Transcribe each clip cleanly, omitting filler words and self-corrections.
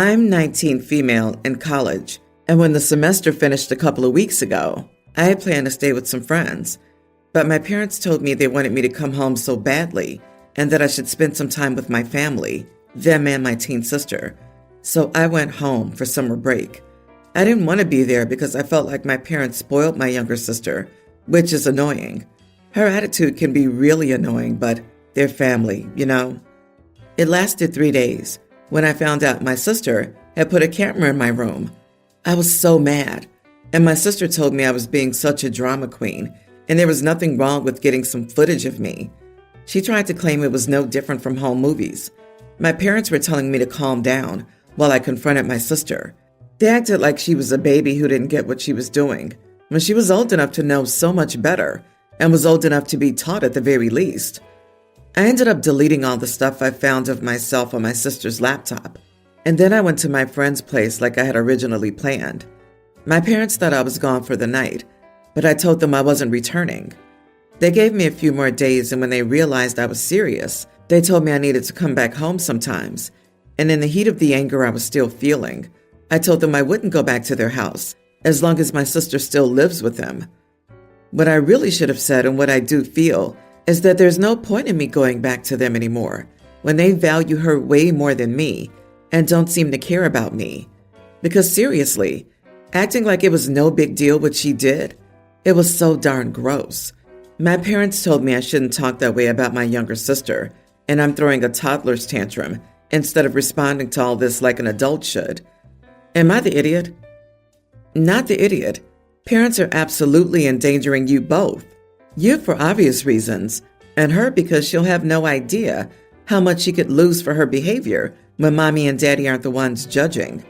I'm 19 female in college, and when the semester finished a couple of weeks ago, I had planned to stay with some friends. But my parents told me they wanted me to come home so badly and that I should spend some time with my family, them and my teen sister. So I went home for summer break. I didn't want to be there because I felt like my parents spoiled my younger sister, which is annoying. Her attitude can be really annoying, but they're family, you know? It lasted 3 days when I found out my sister had put a camera in my room. I was so mad, and my sister told me I was being such a drama queen, and there was nothing wrong with getting some footage of me. She tried to claim it was no different from home movies. My parents were telling me to calm down while I confronted my sister. They acted like she was a baby who didn't get what she was doing, when she was old enough to know so much better and was old enough to be taught at the very least. I ended up deleting all the stuff I found of myself on my sister's laptop, and then I went to my friend's place like I had originally planned. My parents thought I was gone for the night, but I told them I wasn't returning. They gave me a few more days, and when they realized I was serious, they told me I needed to come back home sometimes. And in the heat of the anger I was still feeling, I told them I wouldn't go back to their house as long as my sister still lives with them. What I really should have said, and what I do feel, is that there's no point in me going back to them anymore when they value her way more than me and don't seem to care about me. Because seriously, acting like it was no big deal what she did, it was so darn gross. My parents told me I shouldn't talk that way about my younger sister, and I'm throwing a toddler's tantrum instead of responding to all this like an adult should. Am I the idiot? Not the idiot. Parents are absolutely endangering you both. You for obvious reasons, and her because she'll have no idea how much she could lose for her behavior when mommy and daddy aren't the ones judging.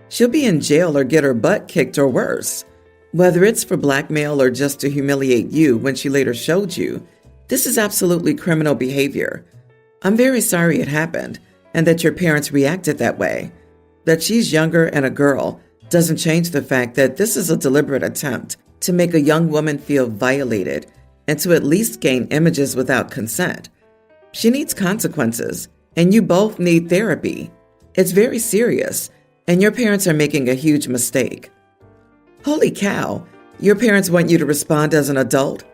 She'll be in jail or get her butt kicked or worse. Whether it's for blackmail or just to humiliate you when she later showed you, this is absolutely criminal behavior. I'm very sorry it happened and that your parents reacted that way. That she's younger and a girl doesn't change the fact that this is a deliberate attempt to make a young woman feel violated and to at least gain images without consent. She needs consequences, and you both need therapy. It's very serious, and your parents are making a huge mistake. Holy cow, your parents want you to respond as an adult?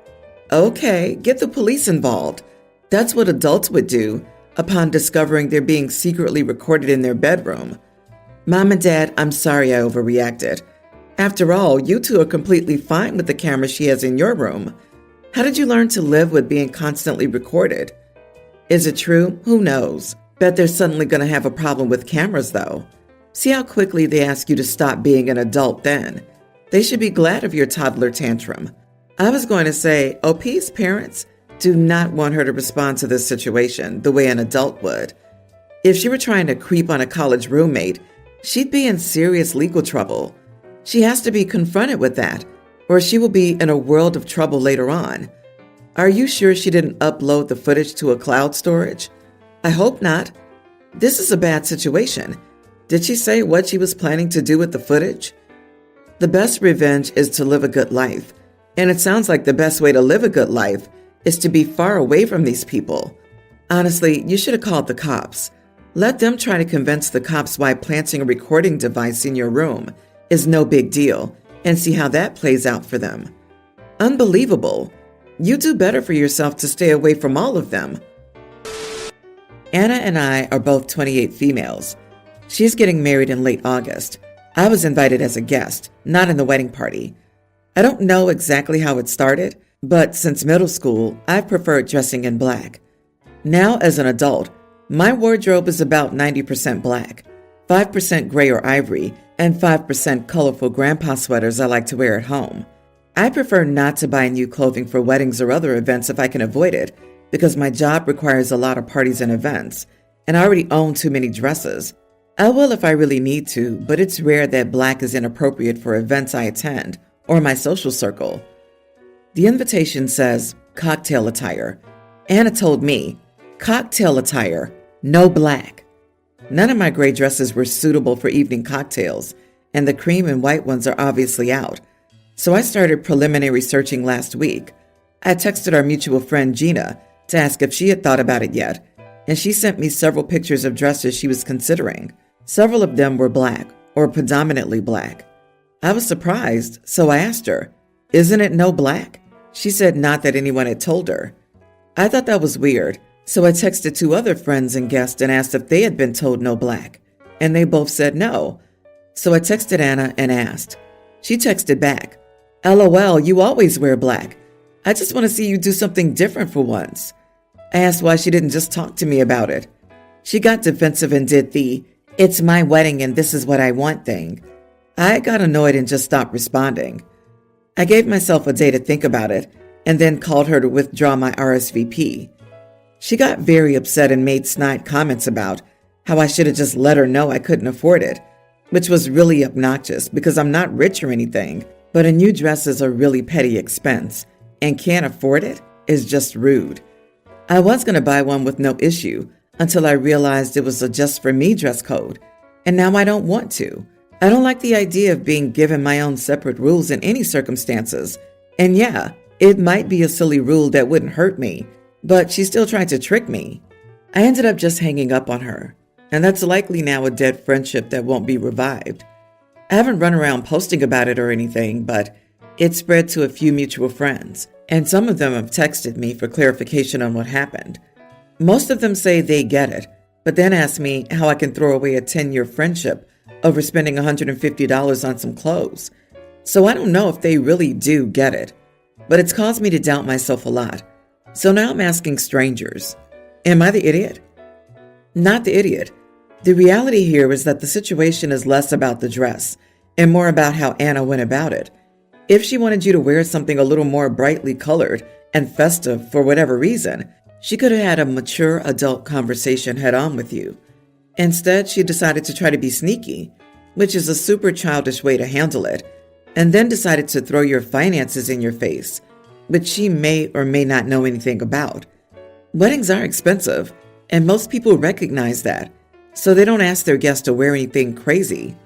Okay, get the police involved. That's what adults would do upon discovering they're being secretly recorded in their bedroom. Mom and Dad, I'm sorry I overreacted. After all, you two are completely fine with the camera she has in your room. How did you learn to live with being constantly recorded? Is it true? Who knows? Bet they're suddenly going to have a problem with cameras, though. See how quickly they ask you to stop being an adult then. They should be glad of your toddler tantrum. I was going to say, OP's parents do not want her to respond to this situation the way an adult would. If she were trying to creep on a college roommate, she'd be in serious legal trouble. She has to be confronted with that, or she will be in a world of trouble later on. Are you sure she didn't upload the footage to a cloud storage? I hope not. This is a bad situation. Did she say what she was planning to do with the footage? The best revenge is to live a good life, and it sounds like the best way to live a good life is to be far away from these people. Honestly, you should have called the cops. Let them try to convince the cops why planting a recording device in your room is no big deal, and see how that plays out for them. Unbelievable. You do better for yourself to stay away from all of them. Anna and I are both 28 females. She's getting married in late August. I was invited as a guest, not in the wedding party. I don't know exactly how it started, but since middle school, I've preferred dressing in black. Now, as an adult, my wardrobe is about 90% black, 5% gray or ivory, and 5% colorful grandpa sweaters I like to wear at home. I prefer not to buy new clothing for weddings or other events if I can avoid it, because my job requires a lot of parties and events, and I already own too many dresses. I will if I really need to, but it's rare that black is inappropriate for events I attend or my social circle. The invitation says cocktail attire. Anna told me, cocktail attire, no black. None of my gray dresses were suitable for evening cocktails, and the cream and white ones are obviously out. So I started preliminary searching last week. I texted our mutual friend Gina to ask if she had thought about it yet, and she sent me several pictures of dresses she was considering. Several of them were black, or predominantly black. I was surprised, so I asked her, "Isn't it no black?" She said not that anyone had told her. I thought that was weird, so I texted two other friends and guests and asked if they had been told no black, and they both said no. So I texted Anna and asked. She texted back, "LOL, you always wear black. I just want to see you do something different for once." I asked why she didn't just talk to me about it. She got defensive and did the, "It's my wedding and this is what I want" thing. I got annoyed and just stopped responding. I gave myself a day to think about it and then called her to withdraw my RSVP. She got very upset and made snide comments about how I should have just let her know I couldn't afford it, which was really obnoxious because I'm not rich or anything, but a new dress is a really petty expense, and can't afford it is just rude. I was going to buy one with no issue until I realized it was a just for me dress code, and now I don't want to. I don't like the idea of being given my own separate rules in any circumstances. And yeah, it might be a silly rule that wouldn't hurt me, but she still tried to trick me. I ended up just hanging up on her, and that's likely now a dead friendship that won't be revived. I haven't run around posting about it or anything, but it spread to a few mutual friends, and some of them have texted me for clarification on what happened. Most of them say they get it, but then ask me how I can throw away a 10-year friendship over spending $150 on some clothes. So I don't know if they really do get it, but it's caused me to doubt myself a lot. So now I'm asking strangers, am I the idiot? Not the idiot. The reality here is that the situation is less about the dress and more about how Anna went about it. If she wanted you to wear something a little more brightly colored and festive for whatever reason, she could have had a mature adult conversation head on with you. Instead, she decided to try to be sneaky, which is a super childish way to handle it, and then decided to throw your finances in your face, which she may or may not know anything about. Weddings are expensive, and most people recognize that, so they don't ask their guests to wear anything crazy.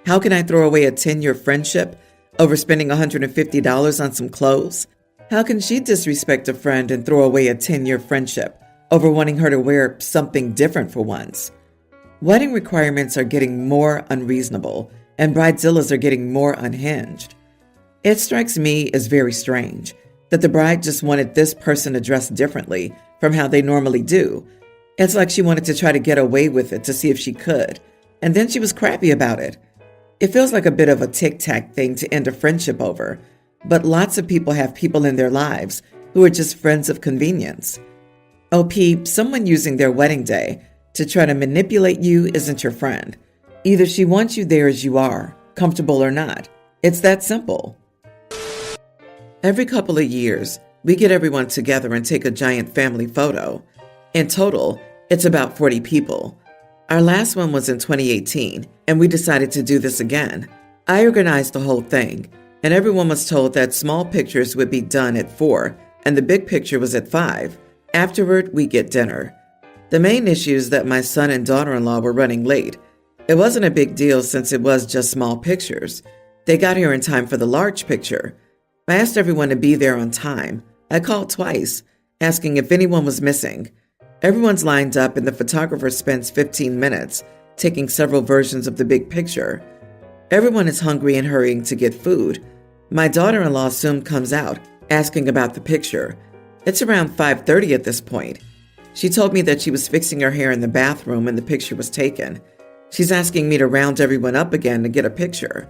How can I throw away a 10-year friendship over spending $150 on some clothes? How can she disrespect a friend and throw away a 10-year friendship over wanting her to wear something different for once? Wedding requirements are getting more unreasonable, and bridezillas are getting more unhinged. It strikes me as very strange that the bride just wanted this person to dress differently from how they normally do. It's like she wanted to try to get away with it to see if she could, and then she was crappy about it. It feels like a bit of a tic-tac thing to end a friendship over, but lots of people have people in their lives who are just friends of convenience. OP, someone using their wedding day to try to manipulate you isn't your friend. Either she wants you there as you are, comfortable or not. It's that simple. Every couple of years, we get everyone together and take a giant family photo. In total, it's about 40 people. Our last one was in 2018, and we decided to do this again. I organized the whole thing, and everyone was told that small pictures would be done at 4, and the big picture was at 5. Afterward, we get dinner. The main issue is that my son and daughter-in-law were running late. It wasn't a big deal since it was just small pictures. They got here in time for the large picture. I asked everyone to be there on time. I called twice, asking if anyone was missing. Everyone's lined up and the photographer spends 15 minutes taking several versions of the big picture. Everyone is hungry and hurrying to get food. My daughter-in-law soon comes out, asking about the picture. It's around 5:30 at this point. She told me that she was fixing her hair in the bathroom when the picture was taken. She's asking me to round everyone up again to get a picture.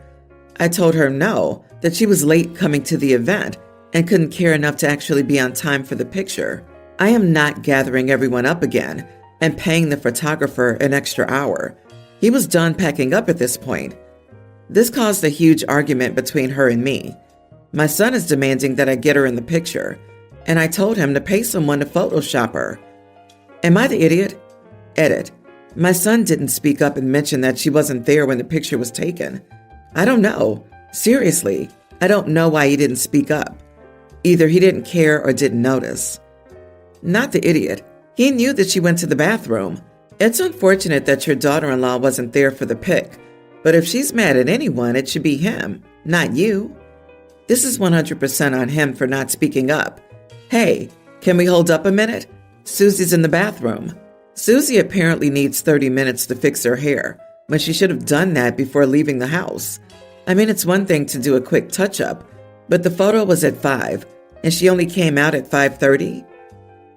I told her no, that she was late coming to the event and couldn't care enough to actually be on time for the picture. I am not gathering everyone up again and paying the photographer an extra hour. He was done packing up at this point. This caused a huge argument between her and me. My son is demanding that I get her in the picture, and I told him to pay someone to Photoshop her. Am I the idiot? Edit. My son didn't speak up and mention that she wasn't there when the picture was taken. I don't know. Seriously, I don't know why he didn't speak up. Either he didn't care or didn't notice. Not the idiot. He knew that she went to the bathroom. It's unfortunate that your daughter-in-law wasn't there for the pic, but if she's mad at anyone, it should be him, not you. This is 100% on him for not speaking up. Hey, can we hold up a minute? Susie's in the bathroom. Susie apparently needs 30 minutes to fix her hair when she should have done that before leaving the house. I mean, it's one thing to do a quick touch-up, but the photo was at 5 and she only came out at 5:30.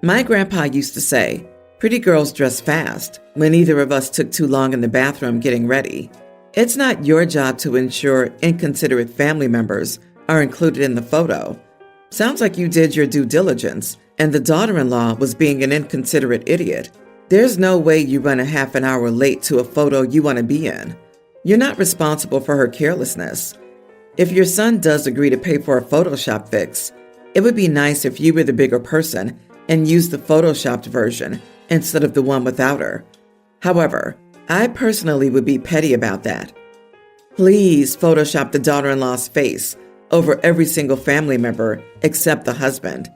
My grandpa used to say, pretty girls dress fast when either of us took too long in the bathroom getting ready. It's not your job to ensure inconsiderate family members are included in the photo. Sounds like you did your due diligence and the daughter-in-law was being an inconsiderate idiot. There's no way you run a half an hour late to a photo you want to be in. You're not responsible for her carelessness. If your son does agree to pay for a Photoshop fix, it would be nice if you were the bigger person and used the Photoshopped version instead of the one without her. However, I personally would be petty about that. Please Photoshop the daughter-in-law's face over every single family member except the husband.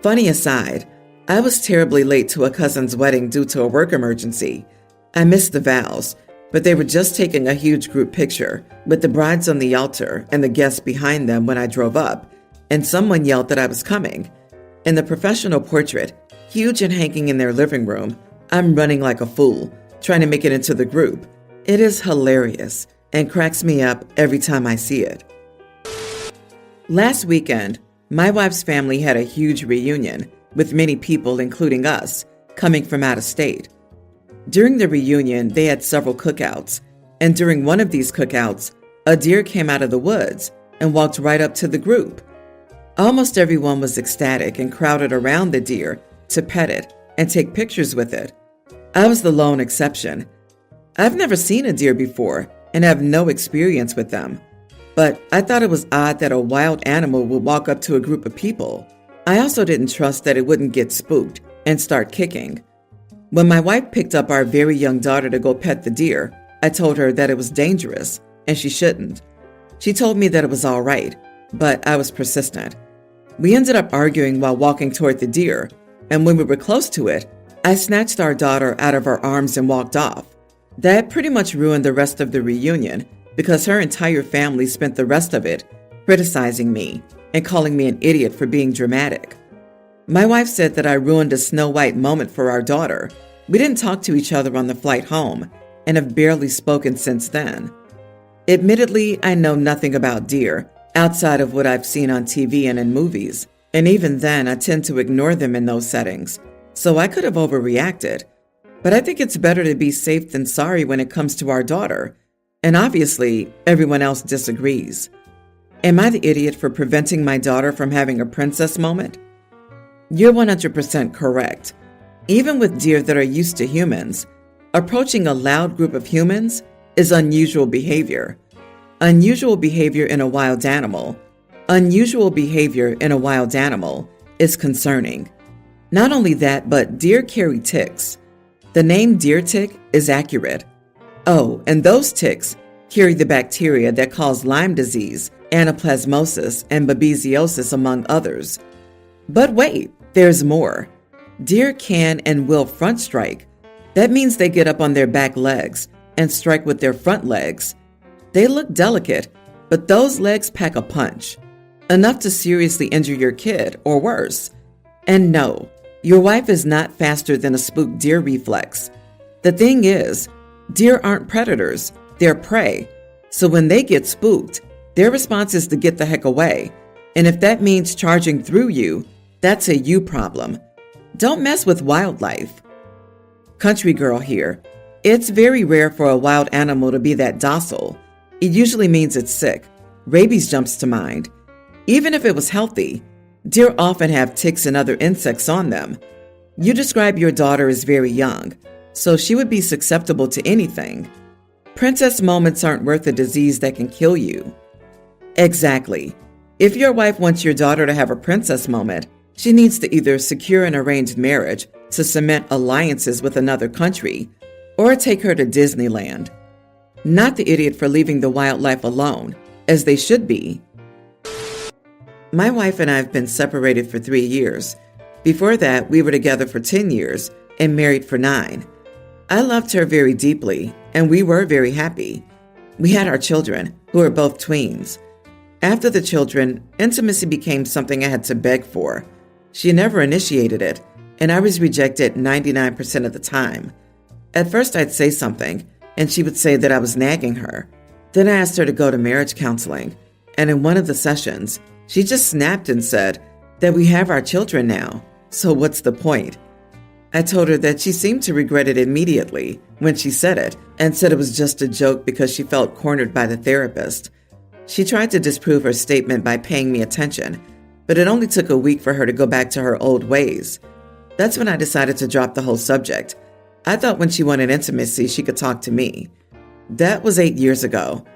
Funny aside, I was terribly late to a cousin's wedding due to a work emergency. I missed the vows, but they were just taking a huge group picture with the brides on the altar and the guests behind them when I drove up, and someone yelled that I was coming. In the professional portrait, huge and hanging in their living room, I'm running like a fool, trying to make it into the group. It is hilarious and cracks me up every time I see it. Last weekend, my wife's family had a huge reunion with many people, including us, coming from out of state. During the reunion, they had several cookouts, and during one of these cookouts, a deer came out of the woods and walked right up to the group. Almost everyone was ecstatic and crowded around the deer to pet it and take pictures with it. I was the lone exception. I've never seen a deer before and have no experience with them, but I thought it was odd that a wild animal would walk up to a group of people. I also didn't trust that it wouldn't get spooked and start kicking. When my wife picked up our very young daughter to go pet the deer, I told her that it was dangerous and she shouldn't. She told me that it was all right, but I was persistent. We ended up arguing while walking toward the deer, and when we were close to it, I snatched our daughter out of her arms and walked off. That pretty much ruined the rest of the reunion because her entire family spent the rest of it criticizing me and calling me an idiot for being dramatic. My wife said that I ruined a Snow White moment for our daughter. We didn't talk to each other on the flight home and have barely spoken since then. Admittedly, I know nothing about deer outside of what I've seen on TV and in movies, and even then I tend to ignore them in those settings, so I could have overreacted. But I think it's better to be safe than sorry when it comes to our daughter, and obviously everyone else disagrees. Am I the idiot for preventing my daughter from having a princess moment? You're 100% correct. Even with deer that are used to humans, approaching a loud group of humans is unusual behavior. Unusual behavior in a wild animal. Unusual behavior in a wild animal is concerning. Not only that, but deer carry ticks. The name deer tick is accurate. Oh, and those ticks carry the bacteria that cause Lyme disease, anaplasmosis, and babesiosis, among others. But wait, there's more. Deer can and will front strike. That means they get up on their back legs and strike with their front legs. They look delicate, but those legs pack a punch, enough to seriously injure your kid or worse. And no, your wife is not faster than a spooked deer reflex. The thing is, deer aren't predators, they're prey. So when they get spooked, their response is to get the heck away. And if that means charging through you, that's a you problem. Don't mess with wildlife. Country girl here. It's very rare for a wild animal to be that docile. It usually means it's sick. Rabies jumps to mind. Even if it was healthy, deer often have ticks and other insects on them. You describe your daughter as very young, so she would be susceptible to anything. Princess moments aren't worth a disease that can kill you. Exactly. If your wife wants your daughter to have a princess moment, she needs to either secure an arranged marriage to cement alliances with another country, or take her to Disneyland. Not the idiot for leaving the wildlife alone, as they should be. My wife and I have been separated for 3 years. Before that, we were together for 10 years and married for 9. I loved her very deeply, and we were very happy. We had our children, who are both tweens. After the children, intimacy became something I had to beg for. She never initiated it, and I was rejected 99% of the time. At first, I'd say something, and she would say that I was nagging her. Then I asked her to go to marriage counseling, and in one of the sessions, she just snapped and said that we have our children now, so what's the point? I told her that she seemed to regret it immediately when she said it, and said it was just a joke because she felt cornered by the therapist. She tried to disprove her statement by paying me attention, but it only took a week for her to go back to her old ways. That's when I decided to drop the whole subject. I thought when she wanted intimacy, she could talk to me. That was 8 years ago.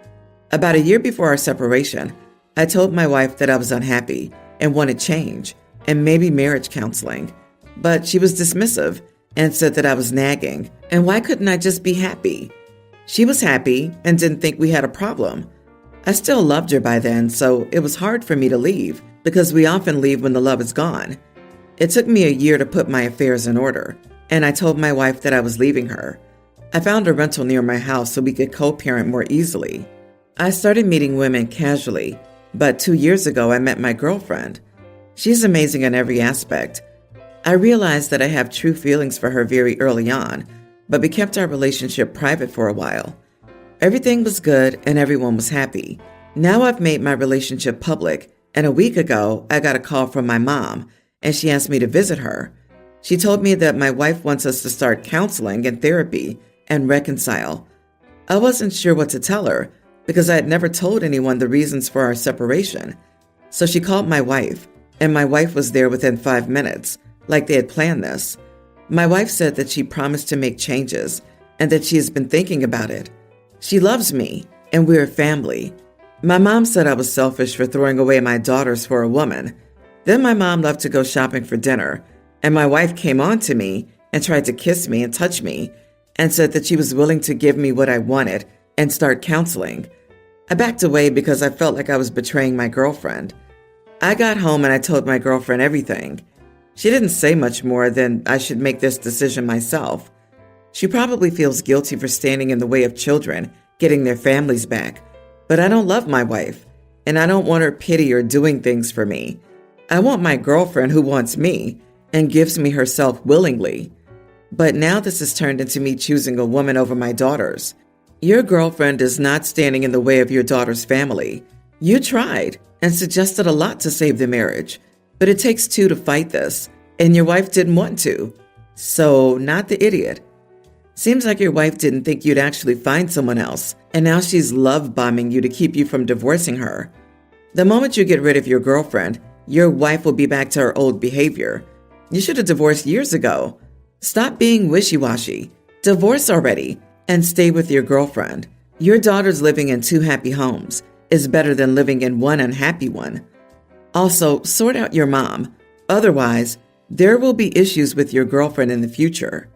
About a year before our separation, I told my wife that I was unhappy and wanted change and maybe marriage counseling. But she was dismissive and said that I was nagging, and why couldn't I just be happy? She was happy and didn't think we had a problem. I still loved her by then, so it was hard for me to leave because we often leave when the love is gone. It took me a year to put my affairs in order, and I told my wife that I was leaving her. I found a rental near my house so we could co-parent more easily. I started meeting women casually, but 2 years ago I met my girlfriend. She's amazing in every aspect. I realized that I have true feelings for her very early on, but we kept our relationship private for a while. Everything was good and everyone was happy. Now I've made my relationship public, and a week ago I got a call from my mom, and she asked me to visit her. She told me that my wife wants us to start counseling and therapy and reconcile. I wasn't sure what to tell her because I had never told anyone the reasons for our separation. So she called my wife, and my wife was there within 5 minutes, like they had planned this. My wife said that she promised to make changes and that she has been thinking about it. She loves me, and we're a family. My mom said I was selfish for throwing away my daughters for a woman. Then my mom left to go shopping for dinner, and my wife came on to me and tried to kiss me and touch me and said that she was willing to give me what I wanted and start counseling. I backed away because I felt like I was betraying my girlfriend. I got home and I told my girlfriend everything. She didn't say much more than I should make this decision myself. She probably feels guilty for standing in the way of children getting their families back, but I don't love my wife, and I don't want her pity or doing things for me. I want my girlfriend who wants me and gives me herself willingly. But now this has turned into me choosing a woman over my daughters. Your girlfriend is not standing in the way of your daughter's family. You tried and suggested a lot to save the marriage, but it takes two to fight this, and your wife didn't want to. So, not the idiot. Seems like your wife didn't think you'd actually find someone else, and now she's love-bombing you to keep you from divorcing her. The moment you get rid of your girlfriend, your wife will be back to her old behavior. You should have divorced years ago. Stop being wishy-washy. Divorce already and stay with your girlfriend. Your daughter's living in 2 happy homes is better than living in 1 unhappy one. Also, sort out your mom. Otherwise, there will be issues with your girlfriend in the future.